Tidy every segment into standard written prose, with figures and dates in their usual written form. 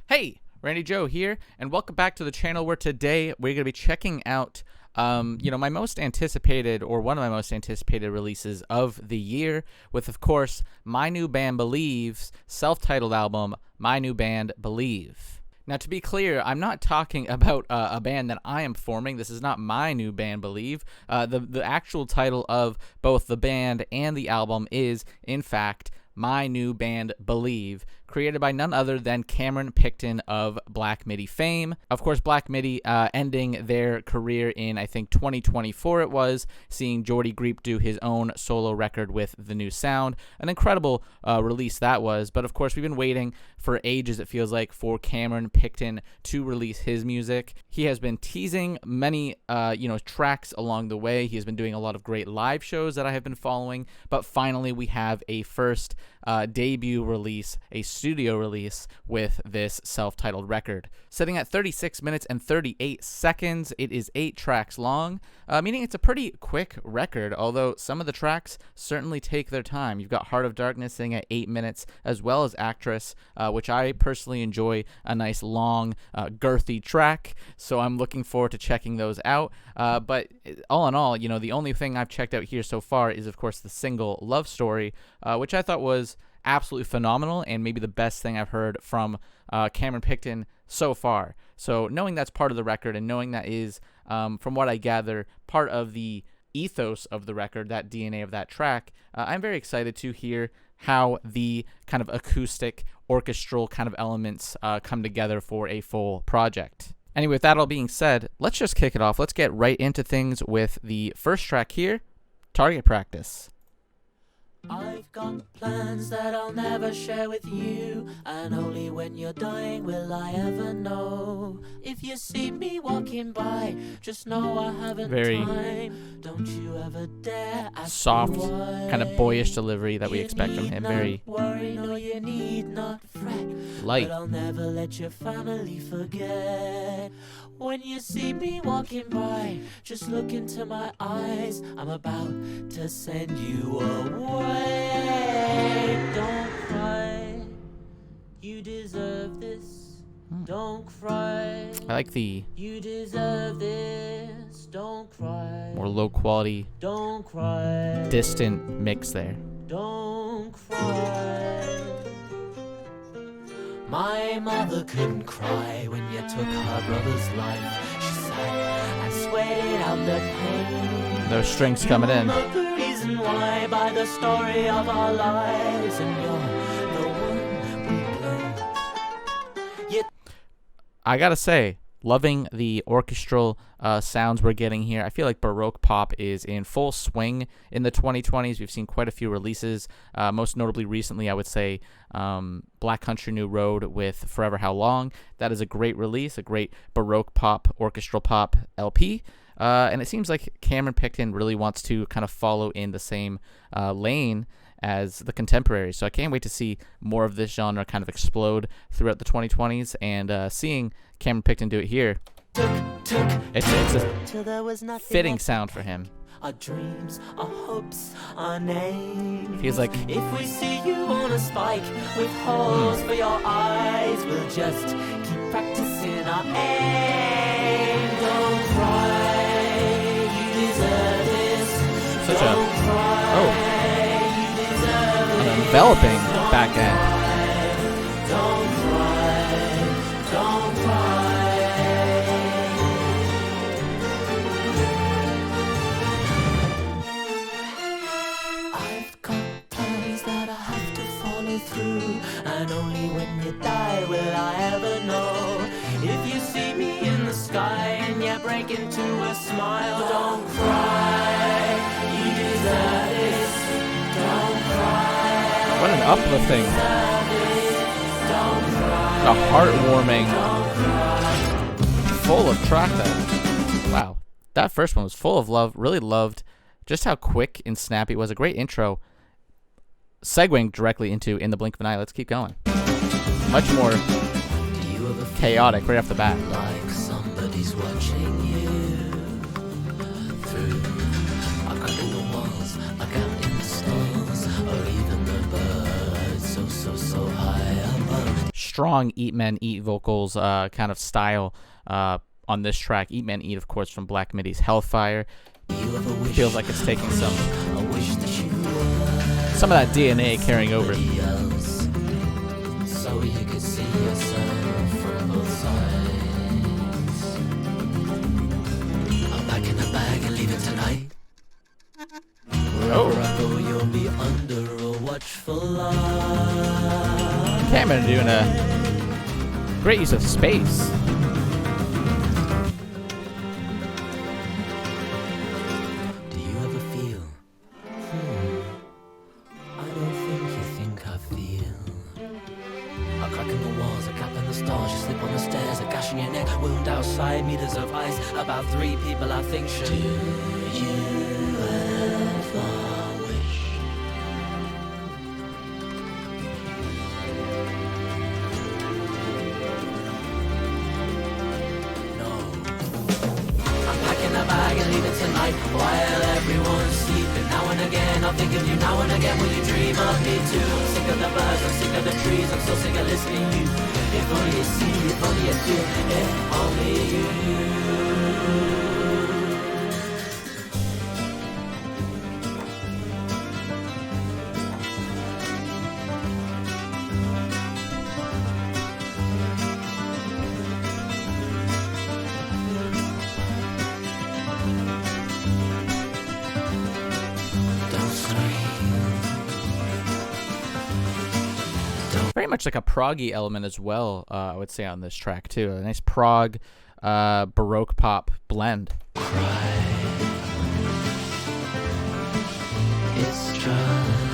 Hey, Randy Joe here, and welcome back to the channel where today we're going to be checking out, my most anticipated, or one of my most anticipated releases of the year, with, of course, my new band Believe's self-titled album, My New Band Believe. Now, to be clear, I'm not talking about a band that I am forming. This is not my new band, Believe. The actual title of both the band and the album is, in fact, My New Band Believe, created by none other than Cameron Picton of Black Midi fame. Of course, Black Midi ending their career in, I think, 2024 it was, seeing Jordy Greep do his own solo record with The New Sound. An incredible release that was, but of course we've been waiting for ages, it feels like, for Cameron Picton to release his music. He has been teasing many tracks along the way. He has been doing a lot of great live shows that I have been following, but finally we have a first debut release, a studio release with this self-titled record. Sitting at 36 minutes and 38 seconds, it is 8 tracks long, meaning it's a pretty quick record, although some of the tracks certainly take their time. You've got Heart of Darkness sitting at 8 minutes, as well as Actress, which I personally enjoy, a nice long, girthy track, so I'm looking forward to checking those out. But all in all, the only thing I've checked out here so far is, of course, the single Love Story, which I thought was absolutely phenomenal and maybe the best thing I've heard from Cameron Picton so far. So knowing that's part of the record and knowing that is, from what I gather, part of the ethos of the record, that DNA of that track, I'm very excited to hear how the kind of acoustic, orchestral kind of elements come together for a full project. Anyway, with that all being said, let's just kick it off. Let's get right into things with the first track here, Target Practice. I've got plans that I'll never share with you, and only when you're dying will I ever know. If you see me walking by, just know I haven't Very time. Don't you ever dare ask soft, me why. kind of boyish delivery that we expect from him. Very worry, no, you need not fret. light. But I'll never let your family forget. When you see me walking by, just look into my eyes. I'm about to send you away. Don't cry, you deserve this. Don't cry, I like the you deserve this. Don't cry, more low quality, don't cry, distant mix there. don't cry. My mother couldn't cry when you took her brother's life. She sat and sweated out the pain. Those strings coming in. Not the reason why by the story of our lives, and you're the one we blame. You I gotta say, loving the orchestral sounds we're getting here. I feel like Baroque pop is in full swing in the 2020s. We've seen quite a few releases, most notably recently, I would say, Black Country New Road with Forever How Long. That is a great release, a great Baroque pop, orchestral pop LP. And it seems like Cameron Picton really wants to kind of follow in the same lane as the contemporaries. So I can't wait to see more of this genre kind of explode throughout the 2020s, and seeing Cameron Picton do it here, it's a fitting sound for him. Our dreams, our hopes, our names. Feels like if we see you on a spike with holes for your eyes, we'll just keep practicing our aim. Don't cry, you deserve this. Such Don't cry, you deserve an this. enveloping back end. Don't cry, don't cry. I've got plans that I have to follow through, and only when you die will I ever know. If you see me in the sky and you break into a smile, don't cry, you deserve this. Don't cry. What an uplifting, Don't cry. a heartwarming, full of track there. Wow, that first one was full of love. Really loved just how quick and snappy it was. A great intro, segueing directly into In the Blink of an Eye. Let's keep going. Much more chaotic right off the bat. Like somebody's watching you through a crack in the walls, a gap in the stars, or even the birds so high above. strong Eat Men Eat vocals kind of style on this track. Eat Men Eat, of course, from Black Midi's Hellfire. Feels like it's taking some of that DNA carrying over. So you could see yourself from both sides. I'm packing a bag and leaving tonight. Wherever I go, you'll be under a watchful eye. Cameron doing a great use of space. Do you ever feel? I don't think you think I feel. A crack in the walls, a gap in the stars. You slip on the stairs, a gash in your neck, wound outside, meters of ice. About 3 people I think should. Do you ever wish? No. I'm packing a bag and leaving tonight while everyone's sleeping. Now and again, I'll think of you. Now and again, will you dream of me too? I'm sick of the birds, I'm sick of the trees, I'm so sick of listening to you. If only you see, if only you feel, if only you. Very much like a proggy element as well, I would say, on this track too. A nice prog, baroque pop blend. It's just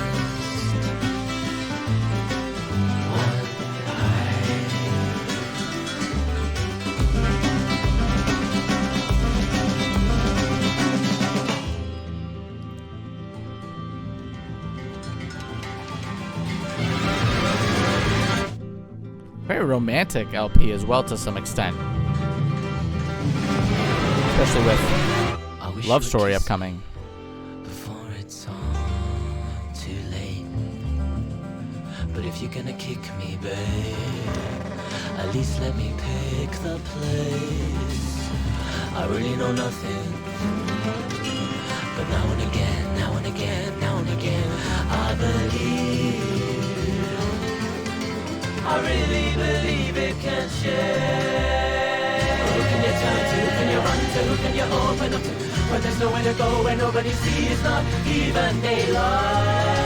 Very romantic LP as well to some extent. Especially with Love Story upcoming. Before it's all too late. But if you're gonna kick me, babe, at least let me pick the place. I really know nothing. But now and again, now and again, now and again, I believe. I really believe it can share. Who can you turn to? Who can you run to? Who can you open up to? When there's nowhere to go, where nobody sees, not even daylight.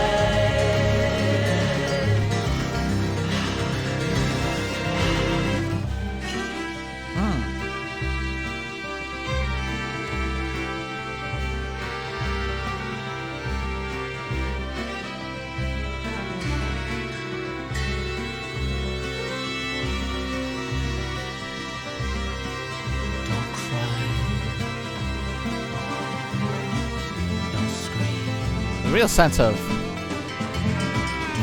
A real sense of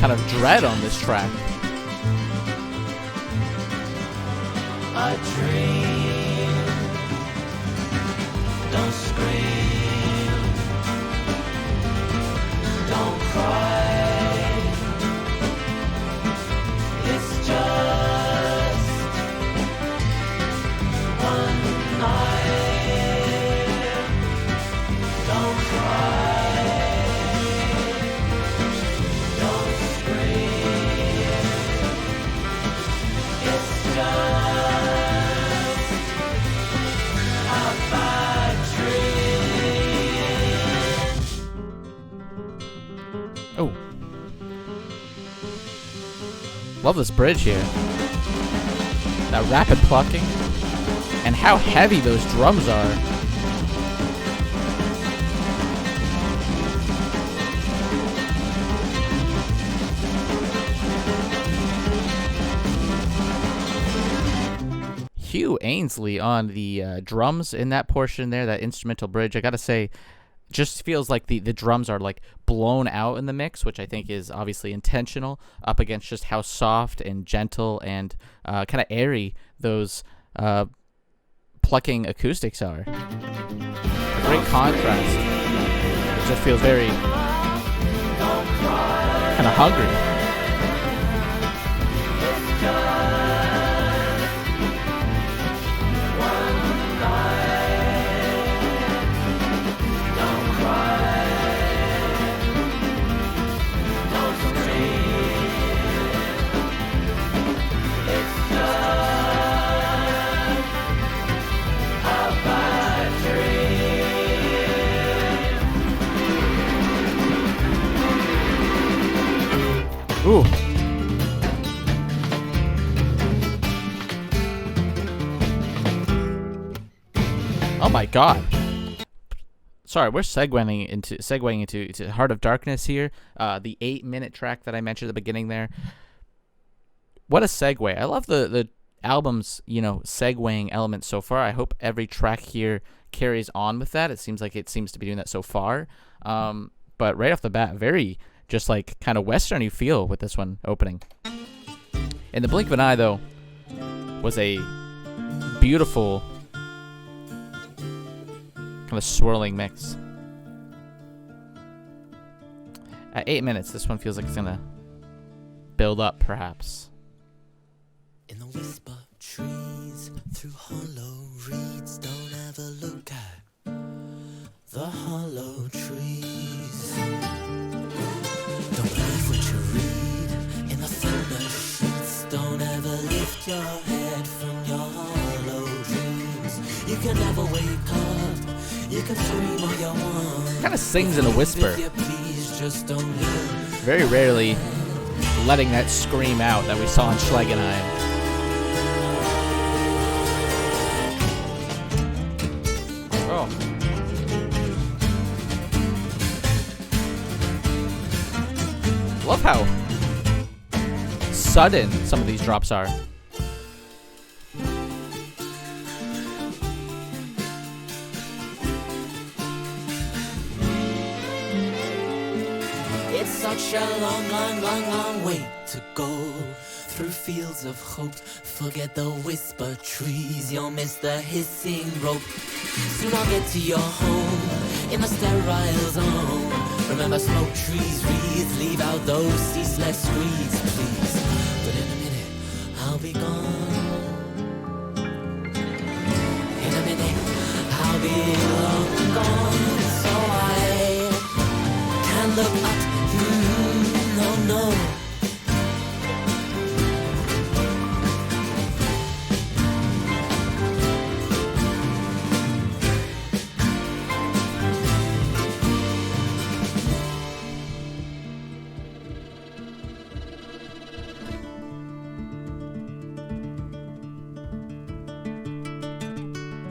kind of dread on this track. A dream. Don't scream. Don't cry. It's just one night. Don't cry. Oh. Love this bridge here. That rapid plucking. And how heavy those drums are. Hugh Ainsley on the drums in that portion there, that instrumental bridge. I gotta say, just feels like the drums are like blown out in the mix, which I think is obviously intentional, up against just how soft and gentle and kind of airy those plucking acoustics are. A great contrast. It just feels very kind of hungry. Ooh. Oh my god. Sorry, we're segueing into Heart of Darkness here. The 8-minute track that I mentioned at the beginning there. What a segue. I love the album's, segueing element so far. I hope every track here carries on with that. It seems like it seems to be doing that so far. But right off the bat, very just like kind of Western-y feel with this one opening. In the blink of an eye, though, was a beautiful kind of swirling mix. At 8 minutes, this one feels like it's gonna build up, perhaps. In the whisper trees, through hollow reeds, don't ever look at the hollow trees. Don't believe what you read in the thunder sheets. Don't ever lift your head from your hollow dreams. You can never wake up. You can scream all you want. Kind of sings in a whisper. If you please, just don't look. Very rarely letting that scream out that we saw in Schlegenheim. Oh. Love how sudden some of these drops are. It's such a long way to go through fields of hope. Forget the whisper trees, you'll miss the hissing rope. Soon I'll get to your home in the sterile zone. Remember, smoke trees, reeds, leave out those ceaseless screeds, please. But in a minute, I'll be gone. In a minute, I'll be long gone. So I can look up. No.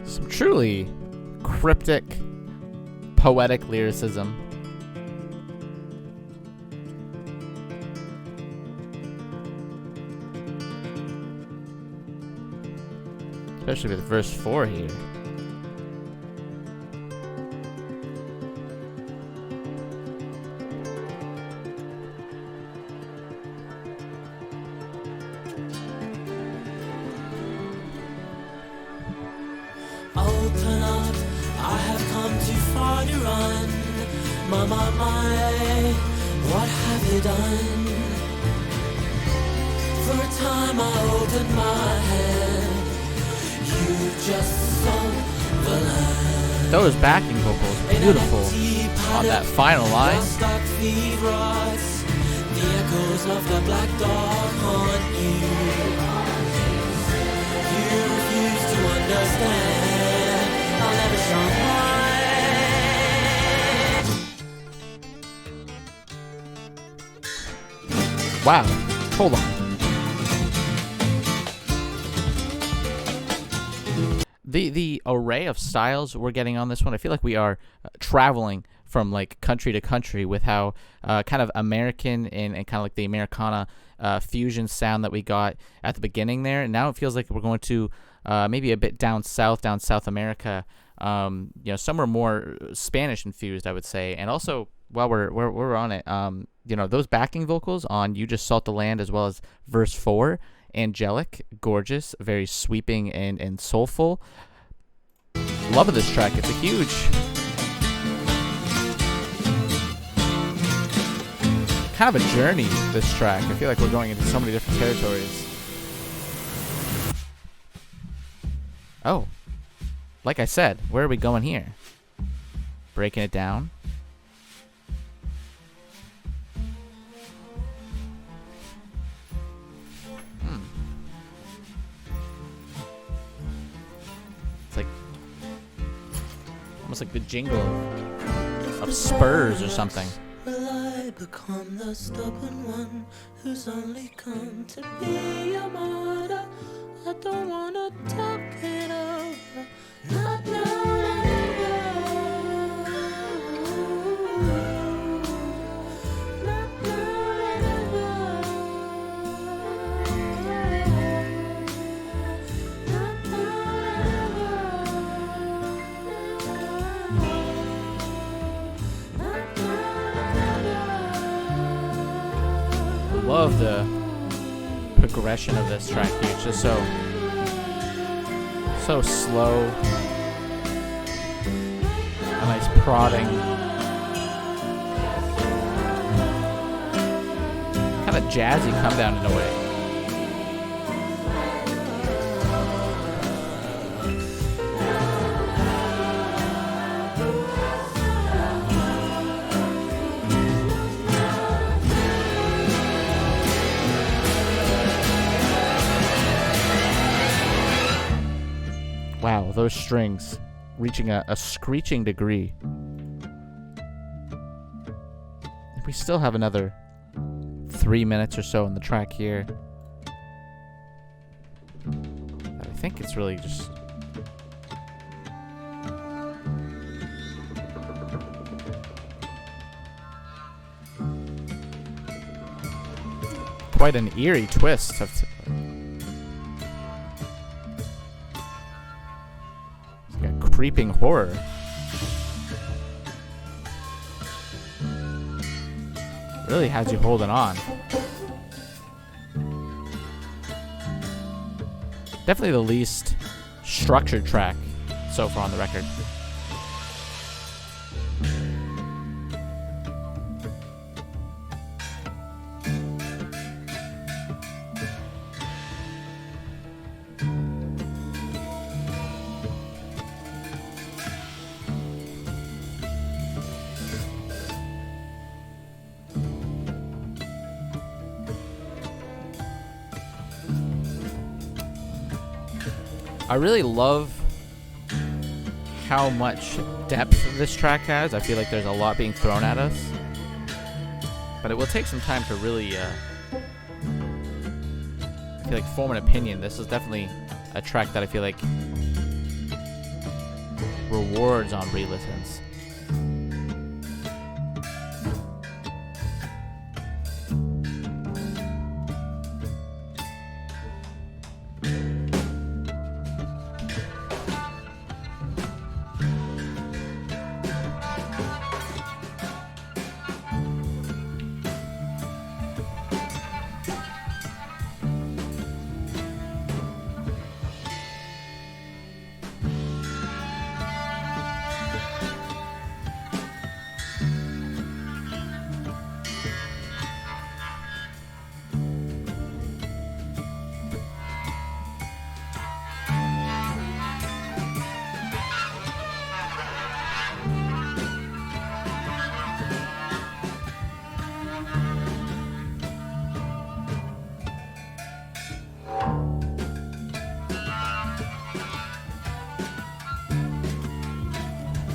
Some truly cryptic, poetic lyricism. Especially with verse 4 here. Open up, I have come too far to run. My, what have you done? For a time I opened my head. You just saw the land. Those backing vocals, beautiful on that final line. Stuck feet rots. The echoes of the black dog haunt you. You refuse to understand. I'll never show why. Wow, hold on. The array of styles we're getting on this one, I feel like we are traveling from like country to country with how kind of American and kind of like the Americana fusion sound that we got at the beginning there. And now it feels like we're going to maybe a bit down South America, somewhere more Spanish infused, I would say. And also, while we're on it, those backing vocals on You Just Salt the Land as well as verse 4, angelic, gorgeous, very sweeping and soulful. Love of this track. It's a huge kind of a journey, this track. I feel like we're going into so many different territories. Oh, like I said, where are we going here? Breaking it down. It's like almost like the jingle of Spurs or something. Will I become the stubborn one who's only come to be a martyr. I don't wanna talk it over. Not Love the progression of this track here. It's just so slow. A nice prodding. Kind of jazzy come down in a way. Wow, those strings reaching a screeching degree. We still have another 3 minutes or so on the track here. I think it's really just... quite an eerie twist of... creeping horror. Really has you holding on. Definitely the least structured track so far on the record. I really love how much depth this track has. I feel like there's a lot being thrown at us, but it will take some time to really I feel like form an opinion. This is definitely a track that I feel like rewards on re-listens.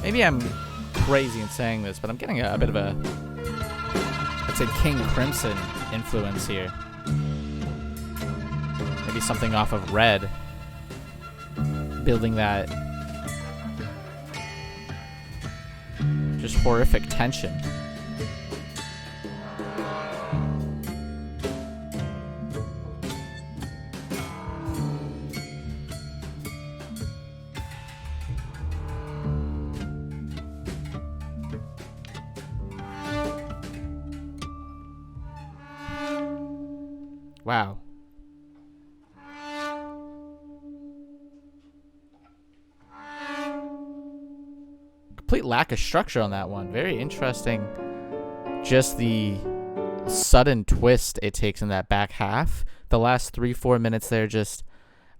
Maybe I'm crazy in saying this, but I'm getting a bit of a, I'd say, King Crimson influence here. Maybe something off of Red, building that just horrific tension. Wow. Complete lack of structure on that one. Very interesting. Just the sudden twist it takes in that back half. The last 3-4 minutes there just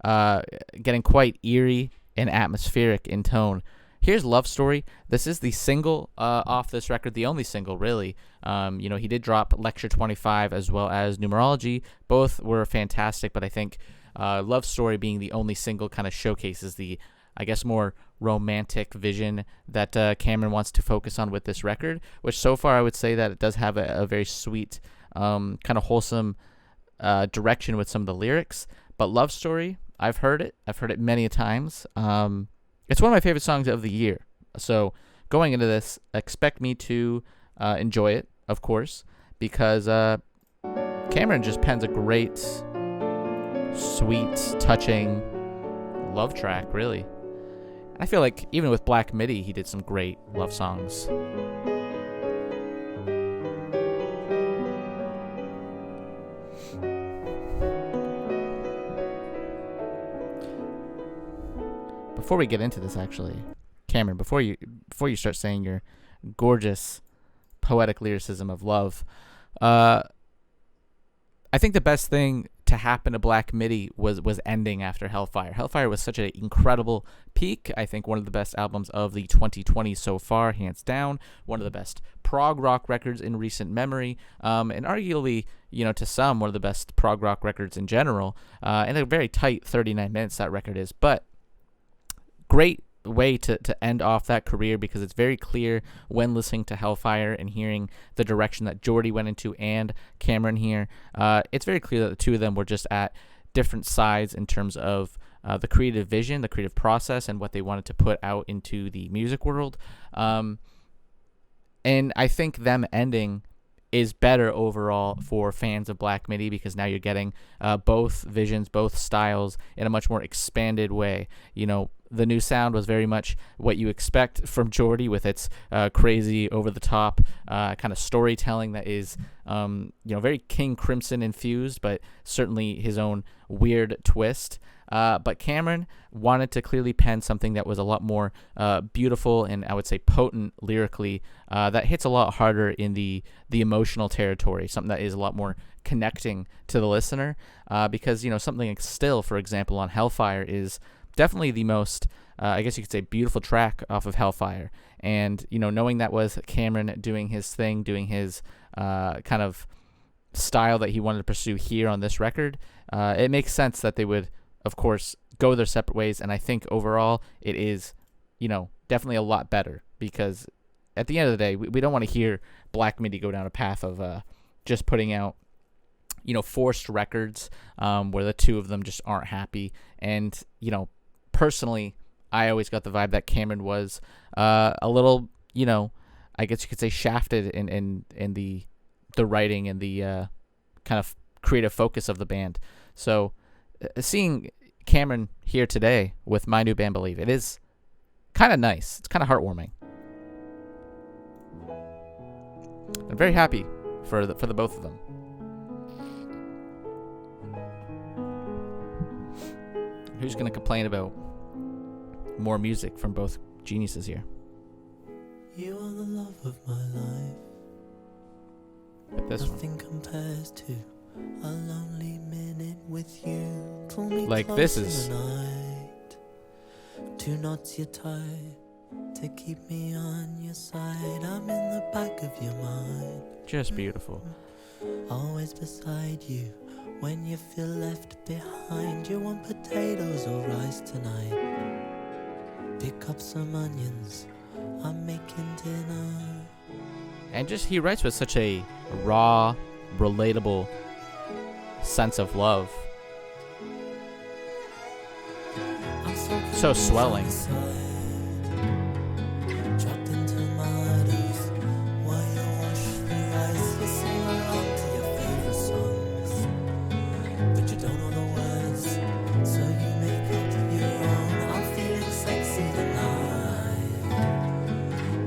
getting quite eerie and atmospheric in tone. Here's Love Story. This is the single off this record, the only single, really. He did drop Lecture 25 as well as Numerology. Both were fantastic, but I think Love Story being the only single kind of showcases the I guess, more romantic vision that Cameron wants to focus on with this record, which so far I would say that it does have a very sweet, kind of wholesome direction with some of the lyrics. But Love Story, I've heard it many a times. It's one of my favorite songs of the year. So going into this, expect me to enjoy it, of course, because Cameron just pens a great, sweet, touching love track, really. I feel like even with Black Midi, he did some great love songs. Before we get into this, actually, Cameron, before you start saying your gorgeous poetic lyricism of love, I think the best thing to happen to Black Midi was ending after Hellfire. Hellfire was such an incredible peak. I think one of the best albums of the 2020s so far, hands down. One of the best prog rock records in recent memory, and arguably, to some, one of the best prog rock records in general. And a very tight 39 minutes that record is, but great way to end off that career, because it's very clear when listening to Hellfire and hearing the direction that Geordie went into and Cameron here. It's very clear that the two of them were just at different sides in terms of the creative vision, the creative process, and what they wanted to put out into the music world. And I think them ending is better overall for fans of Black Midi, because now you're getting both visions, both styles in a much more expanded way. The new sound was very much what you expect from Geordie, with its crazy, over-the-top kind of storytelling that is, very King Crimson infused, but certainly his own weird twist. But Cameron wanted to clearly pen something that was a lot more beautiful and, I would say, potent lyrically, that hits a lot harder in the emotional territory, something that is a lot more connecting to the listener, because, something like Still, for example, on Hellfire is definitely the most, I guess you could say, beautiful track off of Hellfire. And, knowing that was Cameron doing his thing, doing his kind of style that he wanted to pursue here on this record, it makes sense that they would, of course, go their separate ways. And I think overall it is, definitely a lot better, because at the end of the day, we don't want to hear Black Midi go down a path of just putting out, forced records where the two of them just aren't happy. And, personally, I always got the vibe that Cameron was a little, I guess you could say, shafted in the writing and the kind of creative focus of the band. So seeing Cameron here today with my new band Believe, it is kind of nice. It's kind of heartwarming. I'm very happy for the both of them. Who's going to complain about more music from both geniuses here? You are the love of my life. But this Nothing compares to a lonely minute with you. Pull me Like, close this in is- the night. 2 knots you tie to keep me on your side. I'm in the back of your mind, just beautiful. always beside you. When you feel left behind, you want potatoes or rice tonight. Pick up some onions, I'm making dinner. And just he writes with such a raw, relatable sense of love. I'm So swelling. Chopped into tomatoes while you wash the rice. You sing along to your favorite songs, but you don't know the words, so you make up your own. I'm feeling sexy tonight.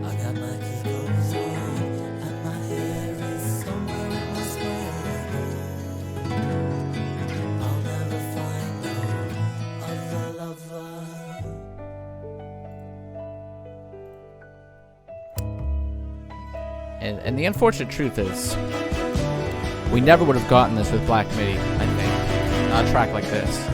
I got my Kiko's on, and my hair is somewhere in my sweater. I'll never find no other lover. And the unfortunate truth is, we never would have gotten this with Black Midi, I think. Not a track like this.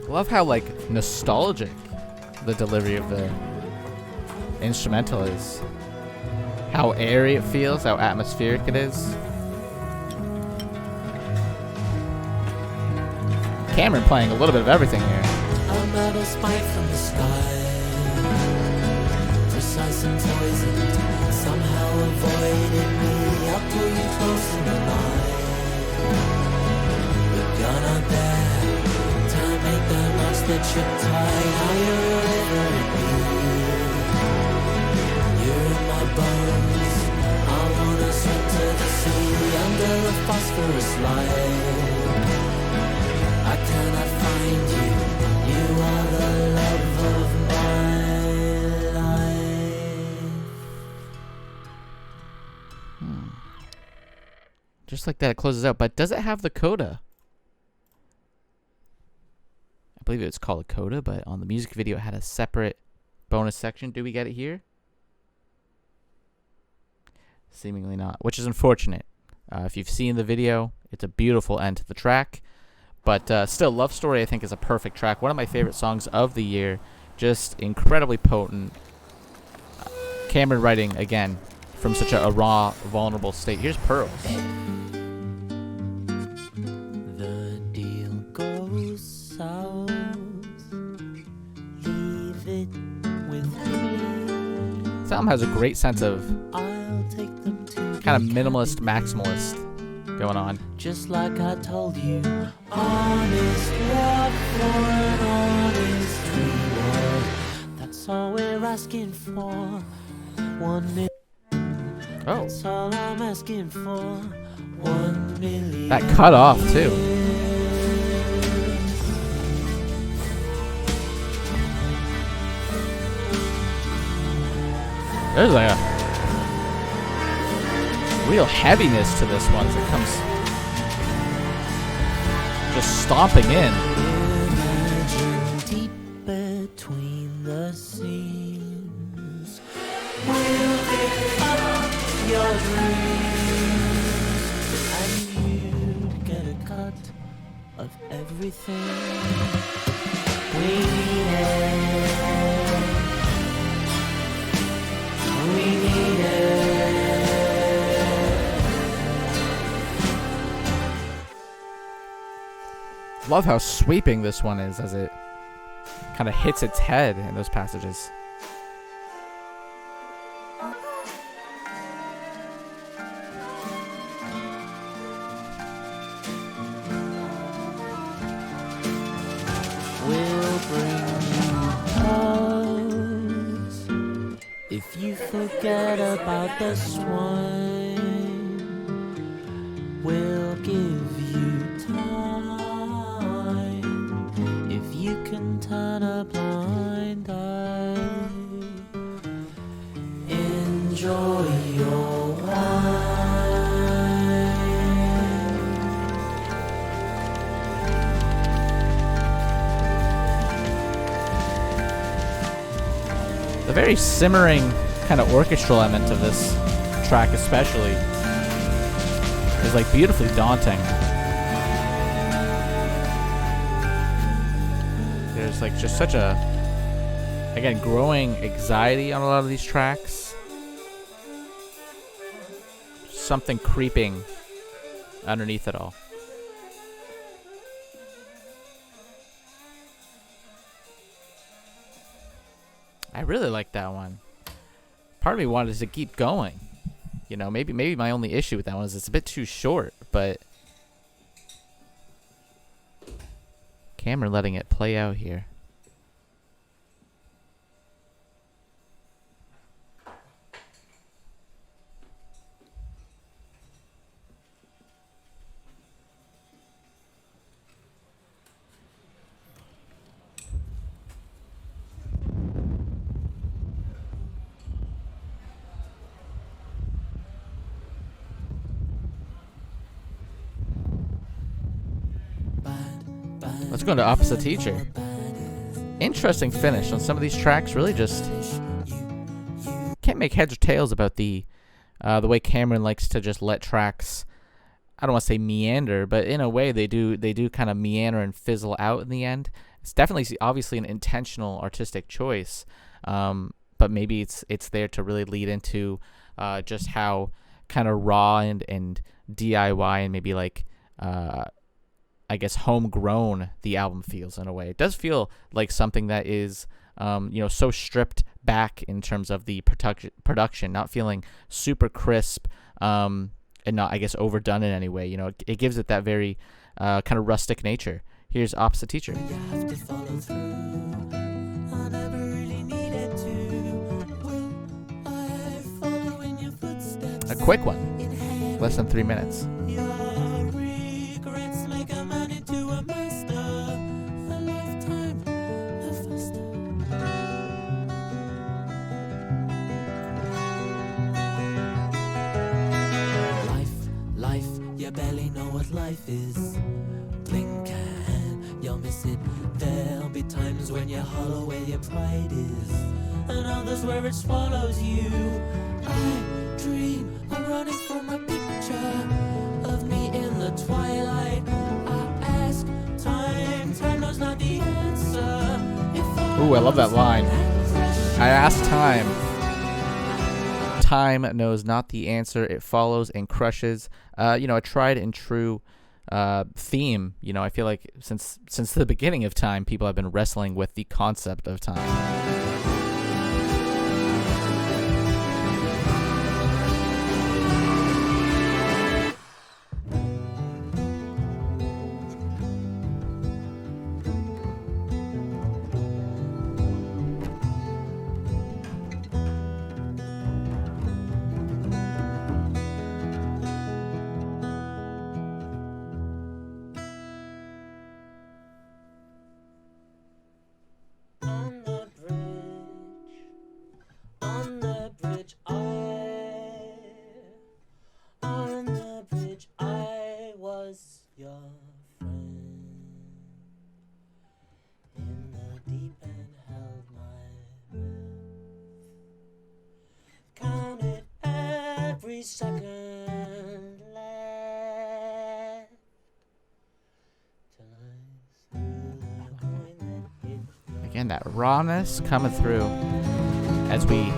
I love how like nostalgic the delivery of the instrumental is. How airy it feels, how atmospheric it is. Cameron playing a little bit of everything here. A metal spike from the sky, precise and poisoned, somehow avoided me. I'll pull you close in the night. The gun out there, time make that knots that you're tied. Now you're a river in me, you're in my bones. I wanna swim to the sea under the phosphorus light. I cannot find you, you are the love of my life. Just like that, it closes out. But does it have the coda? I believe it's called a coda, but on the music video it had a separate bonus section. Do we get it here? Seemingly not, which is unfortunate. If you've seen the video, it's a beautiful end to the track. But still, Love Story I think is a perfect track. One of my favorite songs of the year. Just incredibly potent. Cameron writing, again, from such a raw, vulnerable state. Here's Pearls. The deal goes south. Leave it with me. This album has a great sense of I'll take them to kind of minimalist, maximalist going on. just like I told you. Honest love for an honest reward. That's all we're asking for. 1 million. Oh, That's all I'm asking for. 1 million. that cut off too. There's like a real heaviness to this one as it comes just stomping in. Imagine deep between the seams. We'll dig up your dreams, and you get a cut of everything. We need it. We need it. Love how sweeping this one is as it kind of hits its head in those passages. We'll bring you pause if you forget about the swine. We'll give you time if you can turn a blind eye. Enjoy your wine. The very simmering kind of orchestral element of this track especially is like beautifully daunting. There's like just such a, again, growing anxiety on a lot of these tracks. Something creeping underneath it all. I really like that one. Part of me wanted to keep going. You know, maybe my only issue with that one is it's a bit too short, but Cameron letting it play out here. Let's go into Opposite Teacher. Interesting finish on some of these tracks. Really just can't make heads or tails about the way Cameron likes to just let tracks, I don't want to say meander, but in a way they do kind of meander and fizzle out in the end. It's definitely obviously an intentional artistic choice, but maybe it's there to really lead into just how kind of raw and DIY and maybe like I guess homegrown the album feels in a way. It does feel like something that is so stripped back in terms of the production, not feeling super crisp and not, I guess, overdone in any way. It gives it that very kind of rustic nature. Here's Opposite Teacher. You have to follow through. I never really needed to. Will I follow in your footsteps? A quick one, less than 3 minutes. Your regrets make a man into a master. A lifetime, no faster. Life, you barely know what life is. Blink and you'll miss it. There'll be times when you're hollow where your pride is, and others where it swallows you. I dream of running from a picture of me in the twilight. I ask time knows not the answer. Ooh, I love that line. I asked time. Time knows not the answer. It follows and crushes. A tried and true theme. I feel like since the beginning of time, people have been wrestling with the concept of time. Second left till I threw the coin that hit. Again, that rawness coming through as we.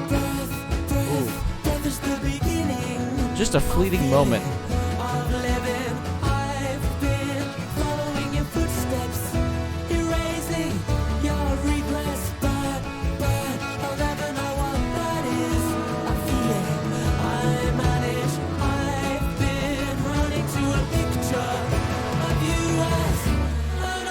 Death is the beginning. Just a fleeting moment. Of living, I've been following your footsteps, erasing your regrets, but I'll never know what that is. A feeling I manage. I've been running to a picture of you as an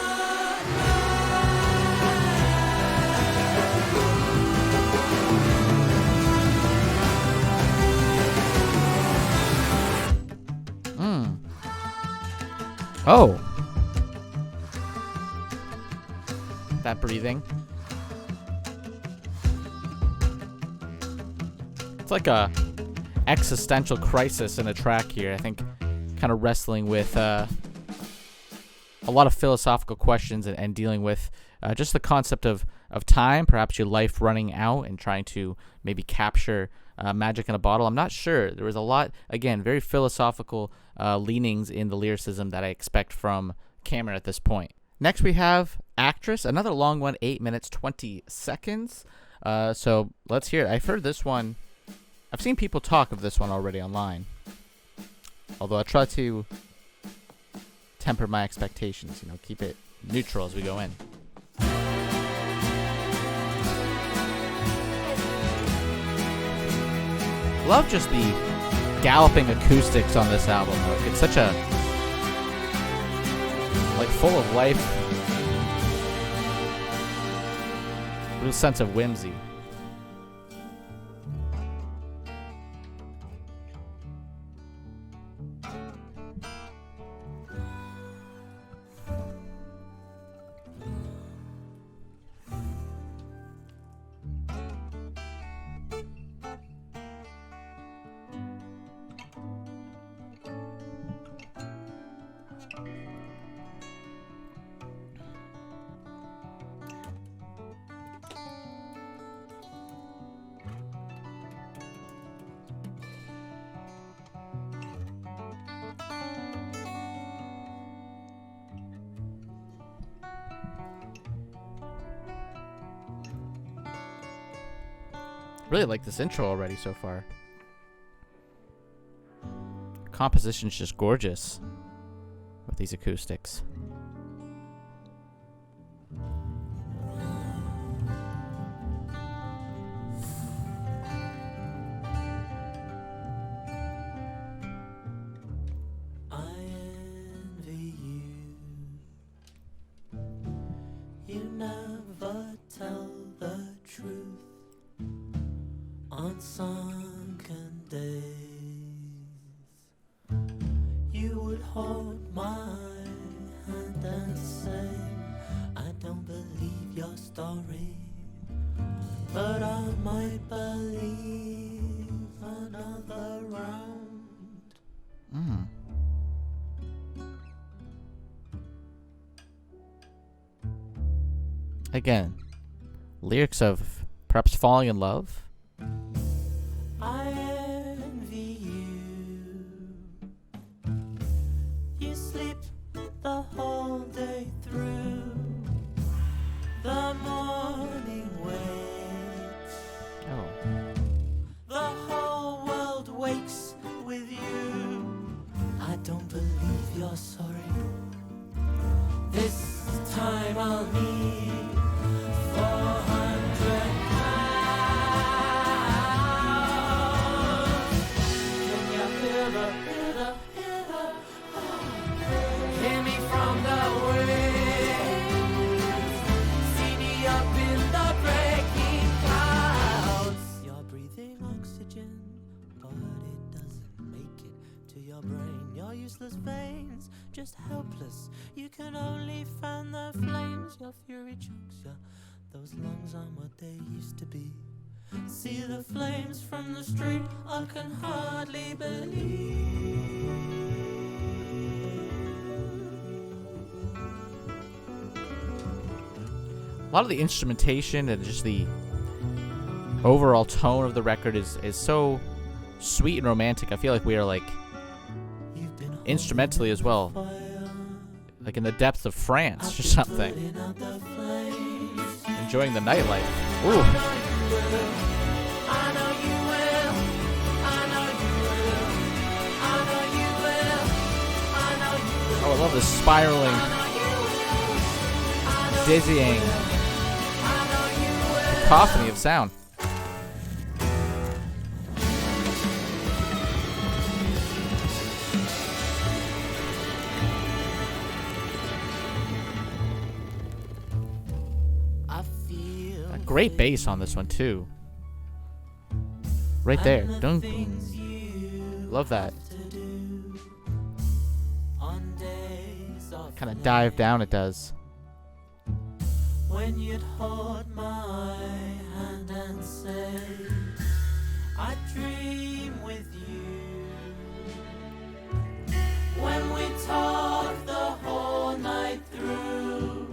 Oh. That breathing. It's like a existential crisis in a track here. I think kind of wrestling with a lot of philosophical questions and dealing with just the concept of time, perhaps your life running out and trying to maybe capture magic in a bottle. I'm not sure. There was a lot, again, very philosophical leanings in the lyricism that I expect from Cameron at this point. Next we have Actress, another long one, 8 minutes, 20 seconds. So let's hear it. I've heard this one. I've seen people talk of this one already online. Although I try to temper my expectations, keep it neutral as we go in. Love just the galloping acoustics on this album. It's such a full of life, real sense of whimsy. Really like this intro already so far. Composition's just gorgeous with these acoustics. On sunken days, you would hold my hand and say, I don't believe your story, but I might believe another round. Again, lyrics of perhaps falling in love. I envy you. You sleep the whole day through. The morning waits. Oh. The whole world wakes with you. I don't believe you're sorry. This time I'll need 400 pounds. Can you hear the hear me from the waves? See me up in the breaking clouds. You're breathing oxygen, but it doesn't make it to your brain. Your useless veins, just helpless. You can only fan the flames. Your fury chokes you. Those lungs aren't what they used to be. See the flames from the street. I can hardly believe. A lot of the instrumentation and just the overall tone of the record is so sweet and romantic. I feel like we are like instrumentally as well, like in the depths of France or something, enjoying the nightlife. Ooh. Oh, I love this spiraling, dizzying cacophony of sound. Great bass on this one too. Right there. Dun, dun. Love that. Kind of dive down it does. When you'd hold my hand and say, I dream with you. When we talk the whole night through,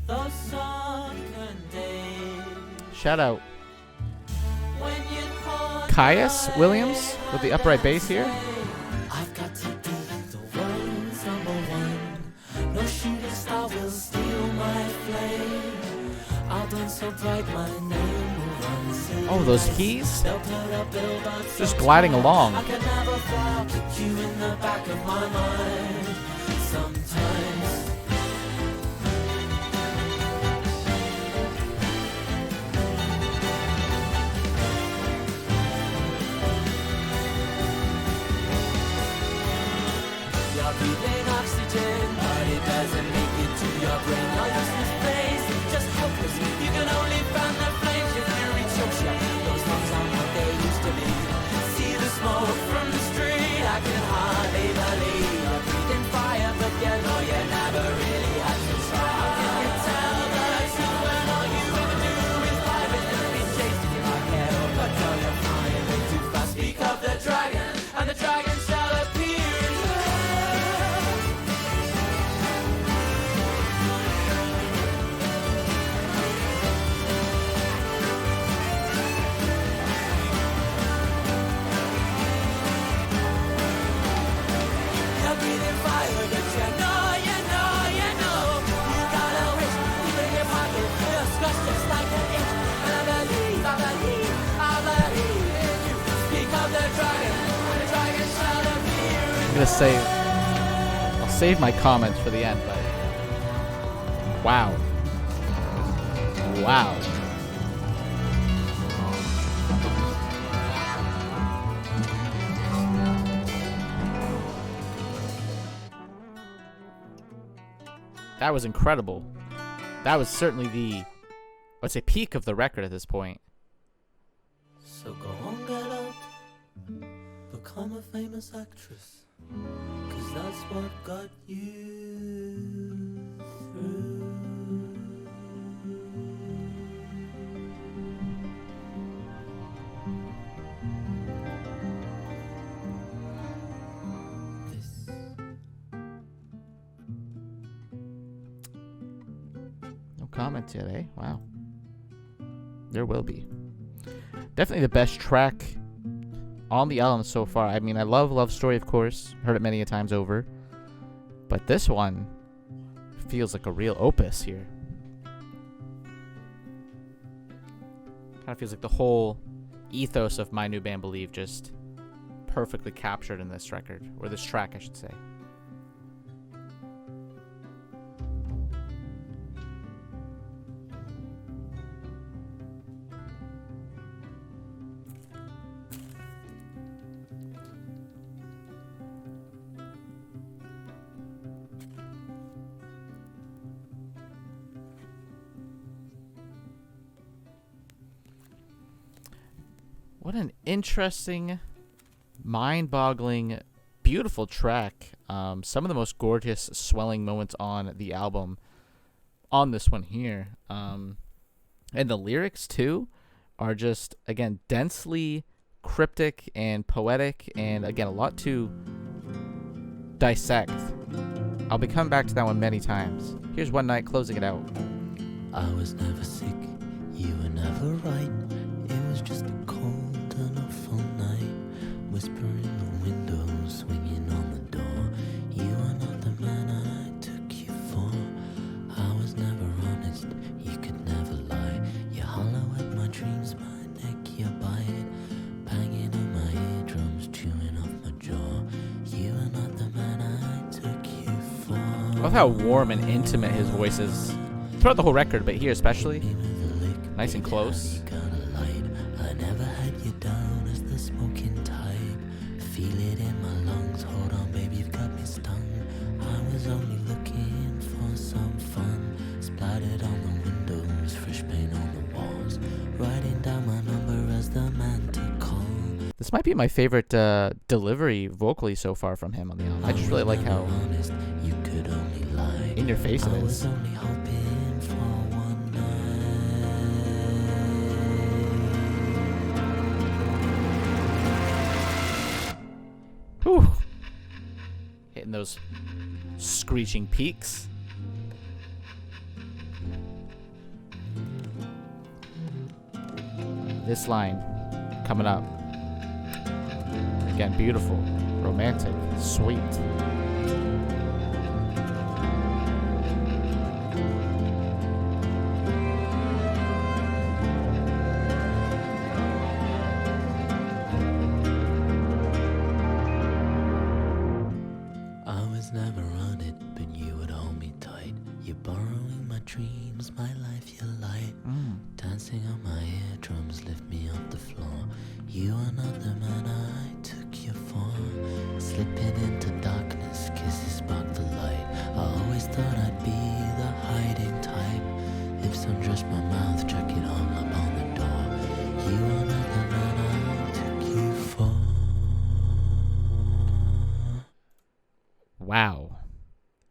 those sunken days. Shout out Caius Williams with the upright bass here. I've got to be the world's #1. No shooting star will steal my flame. I'll burn so bright my name will run. Oh, those keys just gliding along. I can never fly, I'll put you in the back of my mind. Sometimes breathing oxygen, but it doesn't make it to your brain. Your useless face, just helpless. You can only fan the flames. Your fury chokes you. Those lungs aren't what they used to be. See the smoke from the street. I can hardly believe you're breathing fire, but you know you never really had to try. How can you tell the truth when all you ever do is fight with them? Be chasing you like hell, but you're flying way too fast. Speak of the dragon, and the dragon shall appear. gonna say I'll save my comments for the end, but wow. Wow. That was incredible. That was certainly the, let's say, peak of the record at this point. So go on, get up, become a famous actress, 'cause that's what got you through. This. No comment yet, eh? Wow. There will be. Definitely the best track on the album so far. I mean, I love Love Story, of course. Heard it many a times over. But this one feels like a real opus here. Kind of feels like the whole ethos of My New Band Believe just perfectly captured in this record. Or this track, I should say. What an interesting, mind-boggling, beautiful track. Some of the most gorgeous, swelling moments on the album on this one here. And the lyrics, too, are just, again, densely cryptic and poetic. And, again, a lot to dissect. I'll be coming back to that one many times. Here's One Night, closing it out. I was never sick, you were never right. It was just a cold and awful night. Whispering the window, swinging on the door. You are not the man I took you for. I was never honest, you could never lie. You hollow at my dreams, my neck you bite. Banging on my eardrums, chewing off my jaw. You are not the man I took you for. I love how warm and intimate his voice is throughout the whole record, but here especially. Nice and close. I never had you down as the smoking type. Feel it in my lungs. Hold on, baby, you've got me stung. I was only looking for some fun. Splattered on the windows, fresh paint on the walls. Writing down my number as the man to call. This might be my favorite delivery vocally so far from him on the album. I just really like how honest, you could only lie. in your face it I is. was only hoping for one night. Whew. Hitting those screeching peaks. This line coming up. Again, beautiful, romantic, sweet. I was never on it, but you would hold me tight. You're borrowing my dreams, my life, your light. Dancing on my eardrums, lift me off the floor. You are not the man I took you for. Slipping into darkness, kisses spark the light. I always thought I'd be the hiding type. Lips undress my mouth, jacket hung up on the door. You are not the man I took you for. Wow.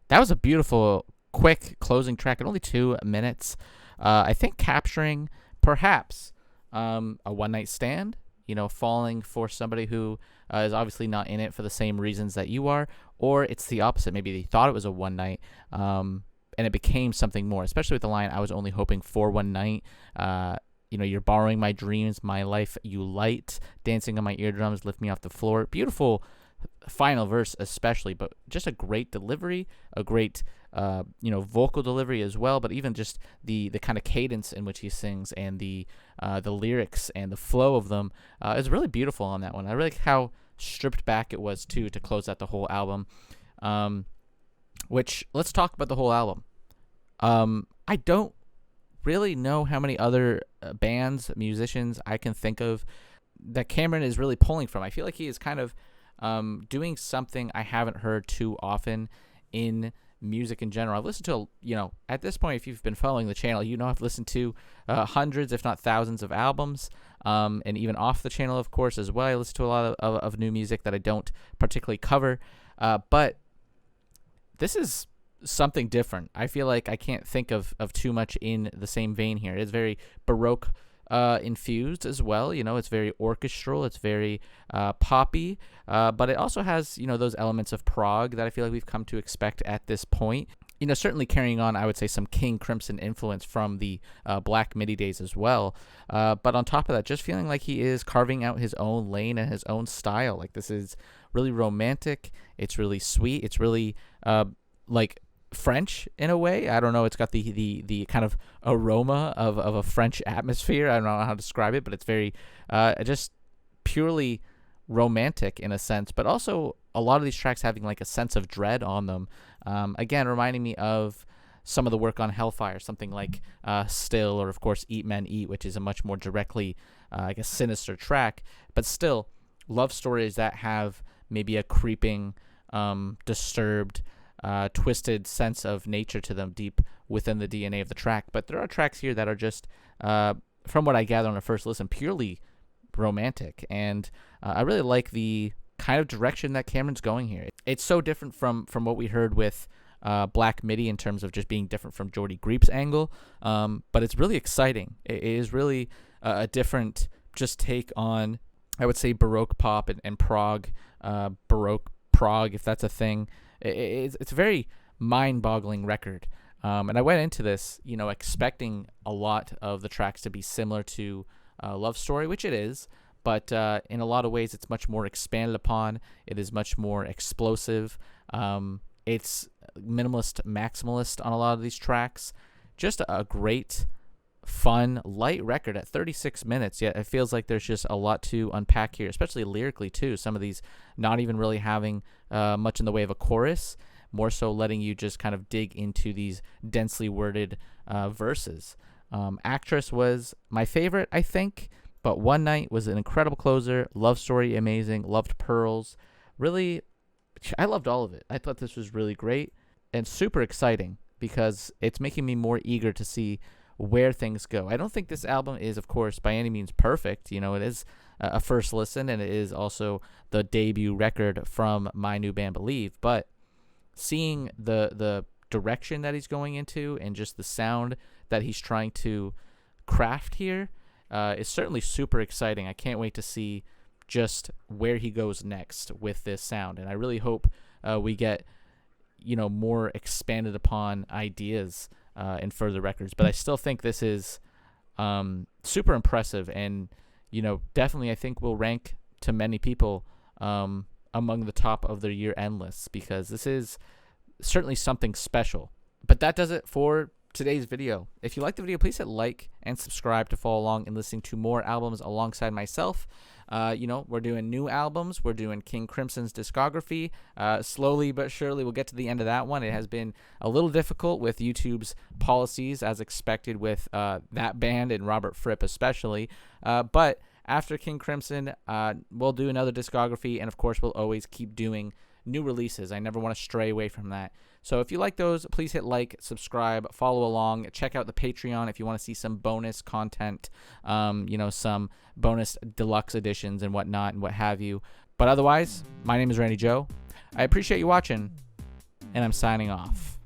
That was a beautiful, quick closing track in only 2 minutes. I think capturing perhaps a one-night stand, you know, falling for somebody who is obviously not in it for the same reasons that you are, or it's the opposite. Maybe they thought it was a one night and it became something more, especially with the line, I was only hoping for one night. You know, you're borrowing my dreams, my life, you light, dancing on my eardrums, lift me off the floor. Beautiful final verse especially, but just a great delivery, a great vocal delivery as well, but even just the kind of cadence in which he sings and the lyrics and the flow of them is really beautiful on that one. I really like how stripped back it was too, to close out the whole album. Which, let's talk about the whole album. I don't really know how many other bands, musicians I can think of that Cameron is really pulling from. I feel like he is kind of doing something I haven't heard too often in music in general. I've listened to, at this point, if you've been following the channel, I've listened to hundreds, if not thousands, of albums, and even off the channel, of course, as well. I listen to a lot of new music that I don't particularly cover, but this is something different. I feel like I can't think of too much in the same vein here. It's very Baroque infused as well. It's very orchestral. It's very poppy, but it also has, those elements of prog that I feel like we've come to expect at this point. Certainly carrying on, I would say, some King Crimson influence from the Black MIDI days as well. But on top of that, just feeling like he is carving out his own lane and his own style. Like, this is really romantic. It's really sweet. It's really like French in a way. I don't know. It's got the kind of aroma of a French atmosphere. I don't know how to describe it, but it's very just purely romantic in a sense, but also a lot of these tracks having like a sense of dread on them. Again, reminding me of some of the work on Hellfire, something like Still, or of course Eat Men Eat, which is a much more directly, I guess, sinister track, but still love stories that have maybe a creeping, disturbed, twisted sense of nature to them deep within the DNA of the track. But there are tracks here that are just, from what I gather on a first listen, purely romantic, and I really like the kind of direction that Cameron's going here. It's so different from what we heard with Black MIDI in terms of just being different from Jordy Griep's angle, but it's really exciting. It is really a different just take on, I would say, Baroque pop and prog, Baroque prog, if that's a thing. It's a very mind-boggling record, and I went into this, expecting a lot of the tracks to be similar to Love Story, which it is, but in a lot of ways it's much more expanded upon. It is much more explosive. It's minimalist, maximalist on a lot of these tracks. Just a great, fun, light record at 36 minutes, yet it feels like there's just a lot to unpack here, especially lyrically too. Some of these not even really having much in the way of a chorus, more so letting you just kind of dig into these densely worded verses. Actress was my favorite, I think, but One Night was an incredible closer. Love Story, amazing. Loved Pearls. Really, I loved all of it. I thought this was really great and super exciting because it's making me more eager to see where things go. I don't think this album is, of course, by any means perfect. It is a first listen, and it is also the debut record from my new band Believe, but seeing the direction that he's going into and just the sound that he's trying to craft here is certainly super exciting. I can't wait to see just where he goes next with this sound, and I really hope we get more expanded upon ideas in further records. But I still think this is super impressive, and definitely I think will rank to many people among the top of their year-end lists, because this is certainly something special. But that does it for today's video. If you liked the video, please hit like and subscribe to follow along and listening to more albums alongside myself. We're doing new albums. We're doing King Crimson's discography. Slowly but surely we'll get to the end of that one. It has been a little difficult with YouTube's policies, as expected with that band and Robert Fripp especially. But after King Crimson, we'll do another discography, and of course we'll always keep doing new releases. I never want to stray away from that. So if you like those, please hit like, subscribe, follow along, check out the Patreon if you want to see some bonus content, some bonus deluxe editions and whatnot and what have you. But otherwise, my name is Randy Joe. I appreciate you watching, and I'm signing off.